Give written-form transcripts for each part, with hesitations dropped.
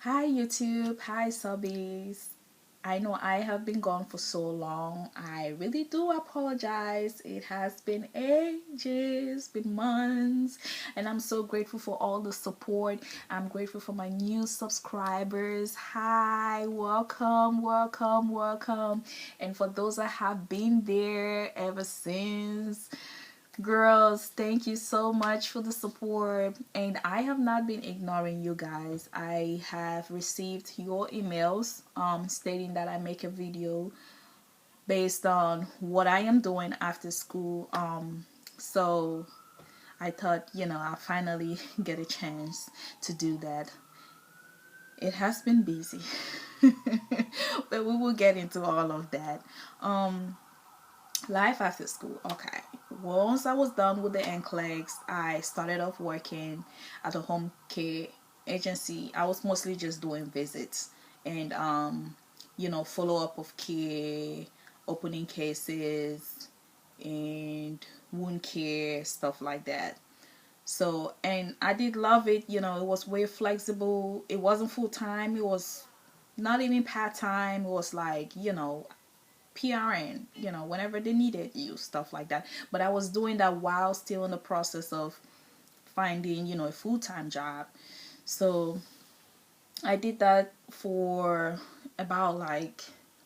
Hi YouTube, hi subbies. I know I have been gone for so long. I really do apologize. It has been ages, been months, and I'm so grateful for all the support. I'm grateful for my new subscribers. Hi, welcome, welcome, welcome. And for those that have been there ever since, girls, thank you so much for the support. And I have not been ignoring you guys. I have received your emails stating that I make a video based on what I am doing after school. So I thought, I finally get a chance to do that. It has been busy. But we will get into all of that. Life after school. Okay. Once I was done with the nclex, I started off working at a home care agency. I was mostly just doing visits and follow up of care, opening cases, and wound care, stuff like that. So, and I did love it. It was way flexible. It wasn't full time. It was not even part time. It was like, PRN, whenever they needed you, stuff like that. But I was doing that while still in the process of finding, a full time job. So I did that for about like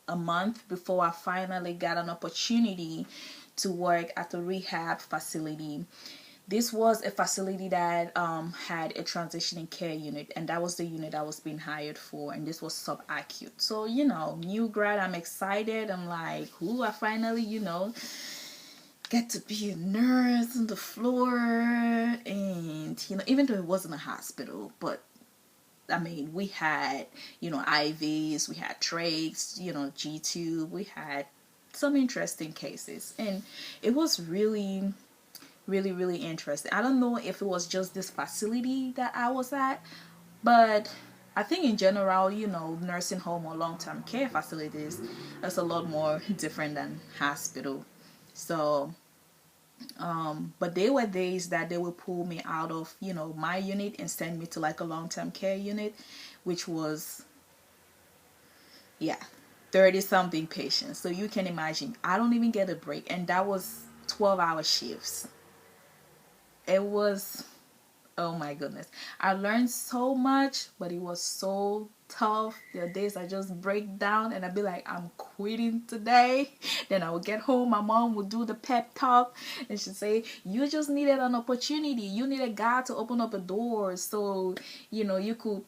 a month before I finally got an opportunity to work at a rehab facility. This was a facility that had a transitioning care unit, and that was the unit I was being hired for, and this was subacute. So, new grad, I'm excited. I'm like, ooh, I finally, get to be a nurse on the floor. And, even though it wasn't a hospital, but I mean, we had, IVs, we had trachs, G-tube, we had some interesting cases. And it was really, really, really interesting. I don't know if it was just this facility that I was at, but I think in general, nursing home or long-term care facilities, that's a lot more different than hospital. So, but there were days that they would pull me out of, my unit and send me to like a long-term care unit, which was, yeah, 30 something patients. So you can imagine, I don't even get a break. And that was 12-hour shifts. It was, oh my goodness, I learned so much, but it was so tough. There are days I just break down and I'd be like, I'm quitting today. Then I would get home, my mom would do the pep talk and she'd say, you just needed an opportunity, you needed God to open up a door so you could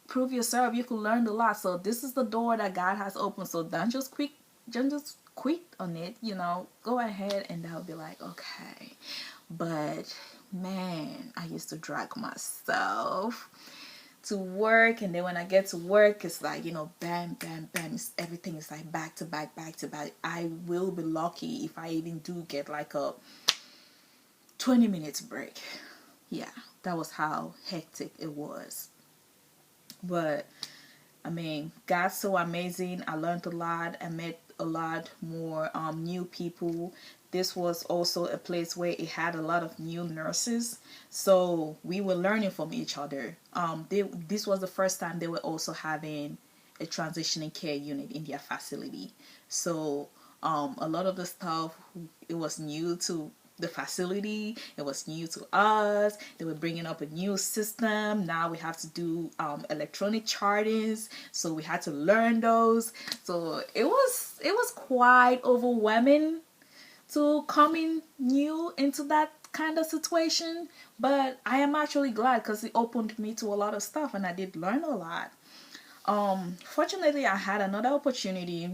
prove yourself, you could learn a lot. So this is the door that God has opened, so don't just quit on it, go ahead. And I'll be like, okay. But man, I used to drag myself to work, and then when I get to work, it's like, bam, bam, bam, everything is like back to back, back to back. I will be lucky if I even do get like a 20 minutes break. Yeah, that was how hectic it was. But I mean, God's so amazing. I learned a lot. I met a lot more new people. This was also a place where it had a lot of new nurses, so we were learning from each other. This was the first time they were also having a transitioning care unit in their facility. So a lot of the stuff, it was new to the facility, it was new to us. They were bringing up a new system. Now we have to do electronic chartings, so we had to learn those. So it was quite overwhelming to coming new into that kind of situation, but I am actually glad because it opened me to a lot of stuff and I did learn a lot. Fortunately, I had another opportunity.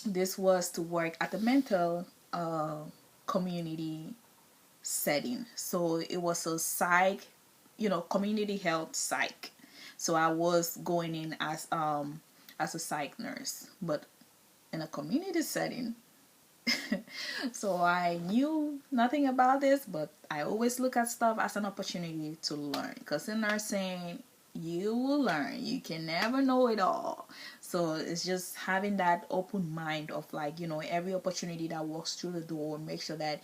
This was to work at the mental community setting. So it was a psych, community health psych. So I was going in as a psych nurse, but in a community setting. So I knew nothing about this, but I always look at stuff as an opportunity to learn, because in nursing you will learn, you can never know it all. So it's just having that open mind of like, every opportunity that walks through the door, make sure that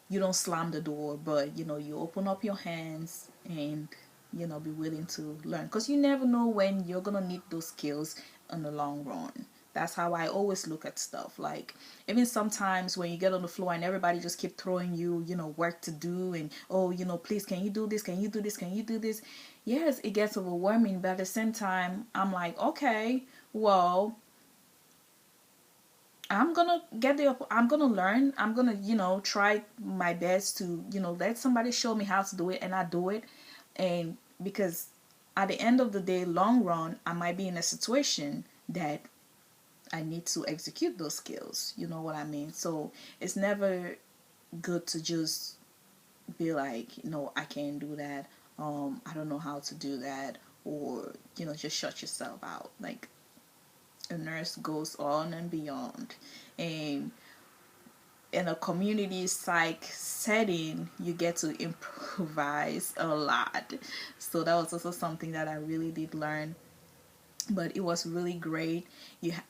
you don't slam the door, but you open up your hands and be willing to learn, because you never know when you're gonna need those skills in the long run. That's how I always look at stuff. Like, even sometimes when you get on the floor and everybody just keep throwing you, work to do, and, oh, please, can you do this, can you do this, can you do this? Yes, it gets overwhelming, but at the same time, I'm like, okay, well, I'm gonna learn. I'm gonna, try my best to, let somebody show me how to do it, and I do it. And because at the end of the day, long run, I might be in a situation that I need to execute those skills. You know what I mean? So it's never good to just be like, no, I can't do that. I don't know how to do that, or, just shut yourself out. Like, a nurse goes on and beyond. And in a community psych setting, you get to improvise a lot. So that was also something that I really did learn. But it was really great.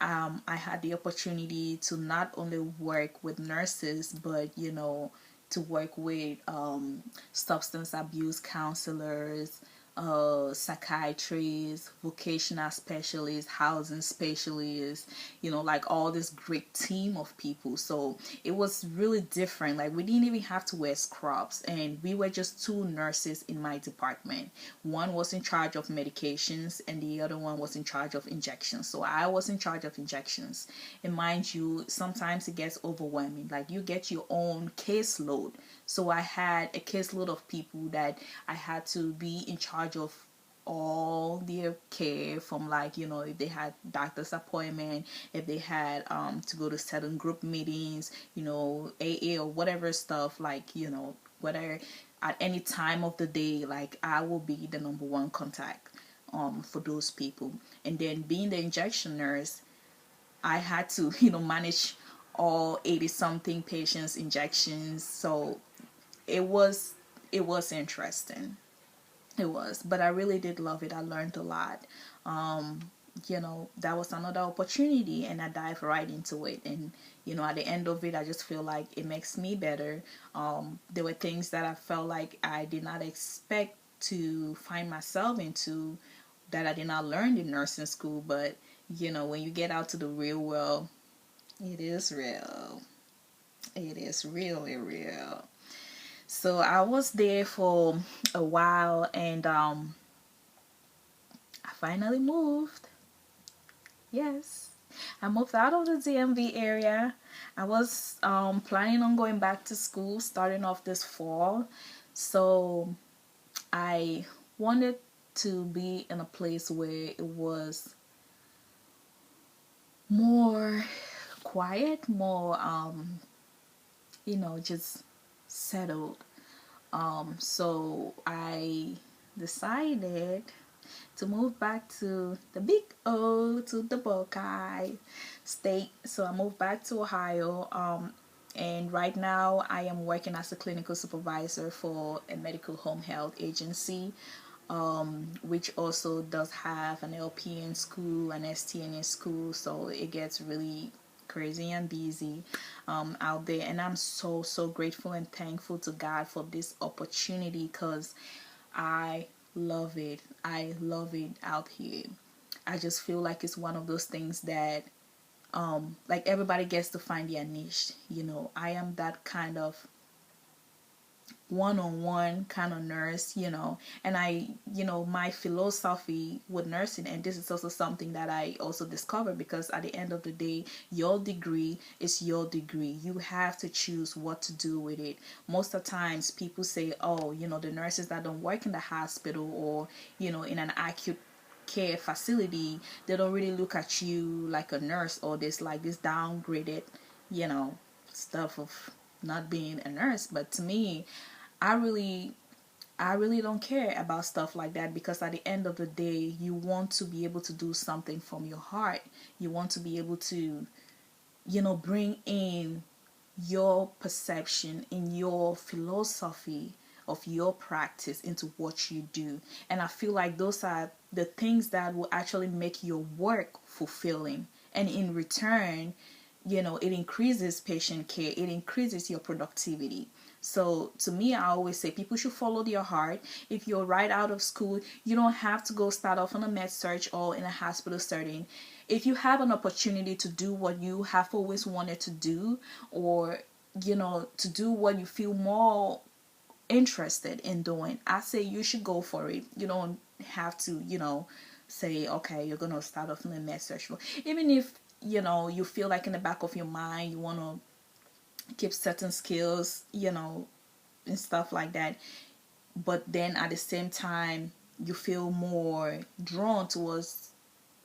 I had the opportunity to not only work with nurses, but to work with substance abuse counselors, psychiatrists, vocational specialists, housing specialists, like all this great team of people. So it was really different. Like, we didn't even have to wear scrubs, and we were just two nurses in my department. One was in charge of medications, and the other one was in charge of injections. So I was in charge of injections. And mind you, sometimes it gets overwhelming. Like, you get your own caseload. So I had a caseload of people that I had to be in charge of all their care, from, like, if they had doctor's appointment, if they had to go to certain group meetings, AA or whatever stuff, like, whether at any time of the day, like, I will be the number one contact for those people. And then being the injection nurse, I had to manage all 80 something patients injections. So it was interesting. It was, but I really did love it. I learned a lot. That was another opportunity, and I dived right into it. And at the end of it, I just feel like it makes me better. There were things that I felt like I did not expect to find myself into, that I did not learn in nursing school. But when you get out to the real world, it is real. It is really real. So I was there for a while, and I finally moved. Yes, I moved out of the DMV area. I was planning on going back to school starting off this fall. So I wanted to be in a place where it was more quiet, more just settled. So I decided to move back to the big O, to the Buckeye state. So I moved back to Ohio. And right now I am working as a clinical supervisor for a medical home health agency, which also does have an LPN school, an STN school. So it gets really crazy and busy out there. And I'm so grateful and thankful to God for this opportunity, because I love it. I love it out here. I just feel like it's one of those things that like, everybody gets to find their niche. I am that kind of one-on-one kind of nurse, and my philosophy with nursing, and this is also something that I also discovered, because at the end of the day, your degree is your degree. You have to choose what to do with it. Most of the times people say, oh, the nurses that don't work in the hospital, or in an acute care facility, they don't really look at you like a nurse, or this, like, this downgraded stuff of not being a nurse. But to me, I really don't care about stuff like that, because at the end of the day, you want to be able to do something from your heart. You want to be able to bring in your perception, in your philosophy of your practice into what you do. And I feel like those are the things that will actually make your work fulfilling. And in return, it increases patient care, it increases your productivity. So to me, I always say people should follow their heart. If you're right out of school, you don't have to go start off on a med search or in a hospital setting. If you have an opportunity to do what you have always wanted to do, or to do what you feel more interested in doing, I say you should go for it. You don't have to, say, okay, you're gonna start off in a med search. Even if you feel like in the back of your mind you want to keep certain skills, and stuff like that, but then at the same time you feel more drawn towards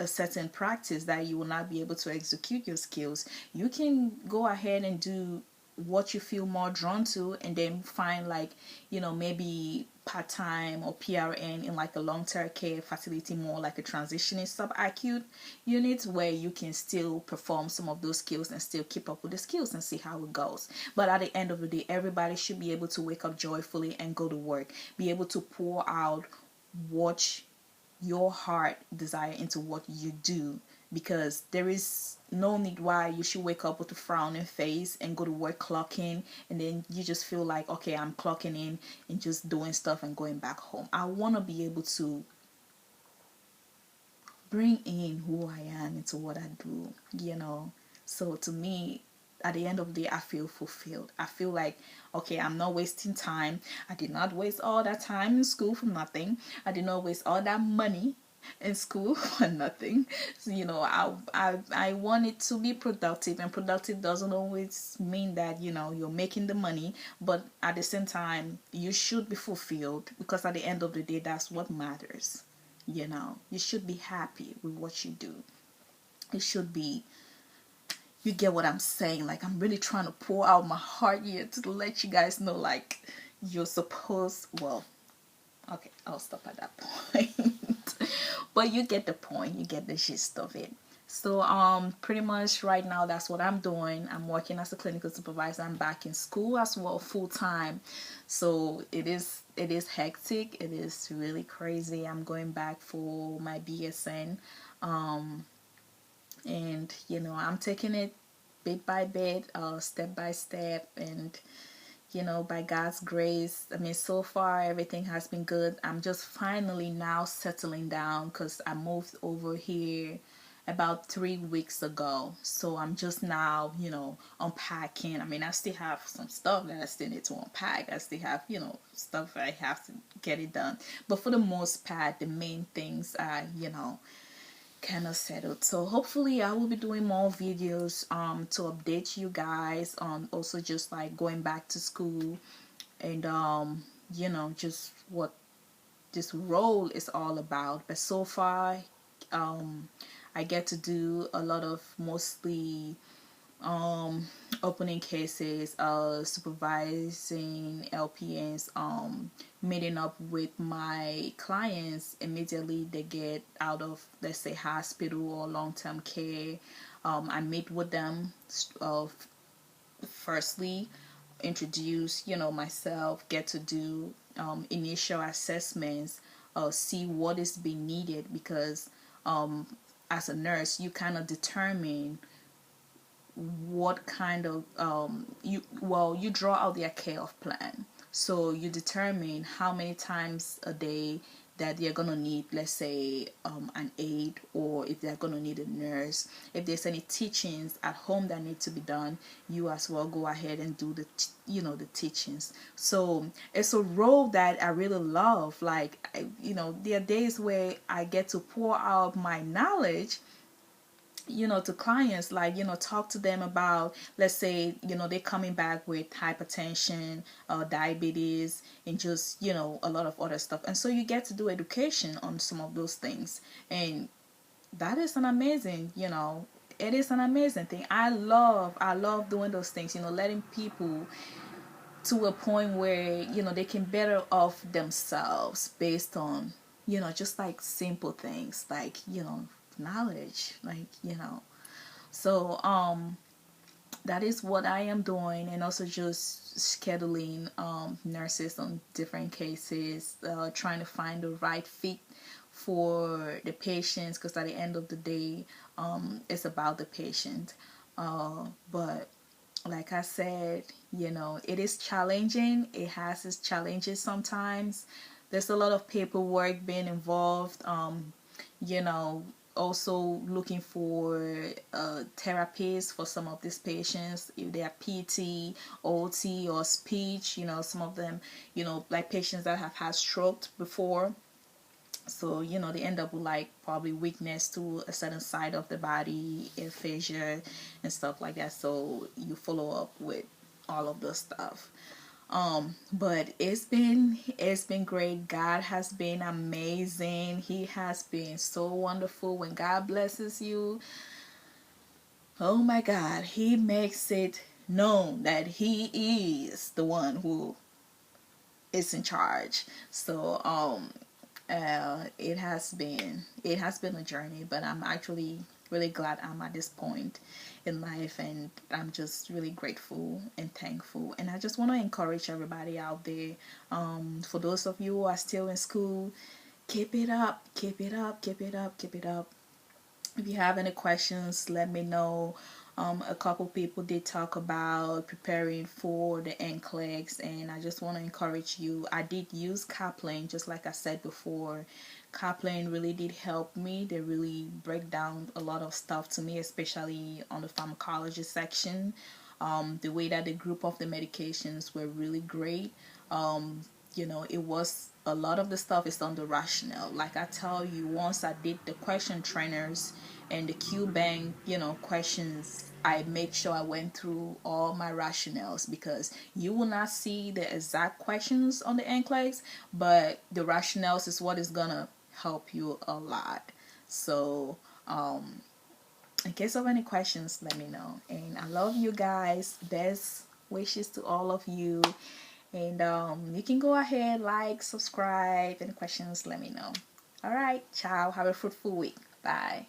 a certain practice that you will not be able to execute your skills, you can go ahead and do what you feel more drawn to, and then find like maybe part-time or PRN in like a long-term care facility, more like a transitioning subacute unit, where you can still perform some of those skills and still keep up with the skills and see how it goes. But at the end of the day, everybody should be able to wake up joyfully and go to work, be able to pour out what your heart desire into what you do, because there is no need why you should wake up with a frowning face and go to work clocking, and then you just feel like, okay, I'm clocking in and just doing stuff and going back home. I want to be able to bring in who I am into what I do. So to me, at the end of the day, I feel fulfilled. I feel like, okay, I'm not wasting time. I did not waste all that time in school for nothing. I did not waste all that money in school for nothing. So, I want it to be productive, and productive doesn't always mean that you're making the money, but at the same time you should be fulfilled, because at the end of the day, that's what matters. You should be happy with what you do. It should be, you get what I'm saying? Like, I'm really trying to pour out my heart here to let you guys know, like, you're supposed, well, okay, I'll stop at that point. But you get the point, you get the gist of it. So pretty much right now, that's what I'm doing. I'm working as a clinical supervisor. I'm back in school as well, full time. So it is hectic. It is really crazy. I'm going back for my BSN. And I'm taking it bit by bit, step by step, and by God's grace, I mean, so far everything has been good. I'm just finally now settling down, because I moved over here about 3 weeks ago. So I'm just now, unpacking. I mean, I still have some stuff that I still need to unpack. I still have, stuff I have to get it done. But for the most part, the main things are, kind of settled. So hopefully I will be doing more videos to update you guys on also just like going back to school, and just what this role is all about. But so far I get to do a lot of mostly opening cases, supervising LPNs, meeting up with my clients immediately they get out of, let's say, hospital or long-term care. I meet with them, firstly introduce myself, get to do initial assessments, see what is being needed, because as a nurse you kind of determine what kind of you draw out their care of plan. So you determine how many times a day that they're gonna need, let's say, an aide, or if they're gonna need a nurse. If there's any teachings at home that need to be done, you as well go ahead and do the teachings. So it's a role that I really love. Like, there are days where I get to pour out my knowledge to clients, like talk to them about, let's say, they're coming back with hypertension, diabetes, and just a lot of other stuff. And so you get to do education on some of those things, and that is an amazing, it is an amazing thing. I love doing those things, letting people to a point where they can better off themselves based on just like simple things, like knowledge, like so that is what I am doing. And also just scheduling nurses on different cases, trying to find the right fit for the patients, because at the end of the day, it's about the patient. But like I said, it is challenging. It has its challenges sometimes. There's a lot of paperwork being involved. You know, Also looking for therapists for some of these patients, if they are PT, OT, or speech. Some of them, like patients that have had stroke before. So they end up with like probably weakness to a certain side of the body, aphasia and stuff like that. So you follow up with all of the stuff. But it's been great. God has been amazing. He has been so wonderful. When God blesses you, oh my God, he makes it known that he is the one who is in charge. So it has been a journey, but I'm actually really glad I'm at this point in life, and I'm just really grateful and thankful. And I just want to encourage everybody out there, for those of you who are still in school, keep it up, keep it up, keep it up, keep it up. If you have any questions, let me know. A couple people did talk about preparing for the NCLEX, and I just want to encourage you. I did use Kaplan, just like I said before. Kaplan really did help me. They really break down a lot of stuff to me, especially on the pharmacology section. The way that they group of the medications were really great. It was a lot of the stuff is on the rationale. Like I tell you, once I did the question trainers and the Q bank, questions, I make sure I went through all my rationales, because you will not see the exact questions on the NCLEX, but the rationales is what is gonna help you a lot. So in case of any questions, let me know. And I love you guys. Best wishes to all of you. And you can go ahead, like, subscribe. Any questions, let me know. All right, ciao. Have a fruitful week. Bye.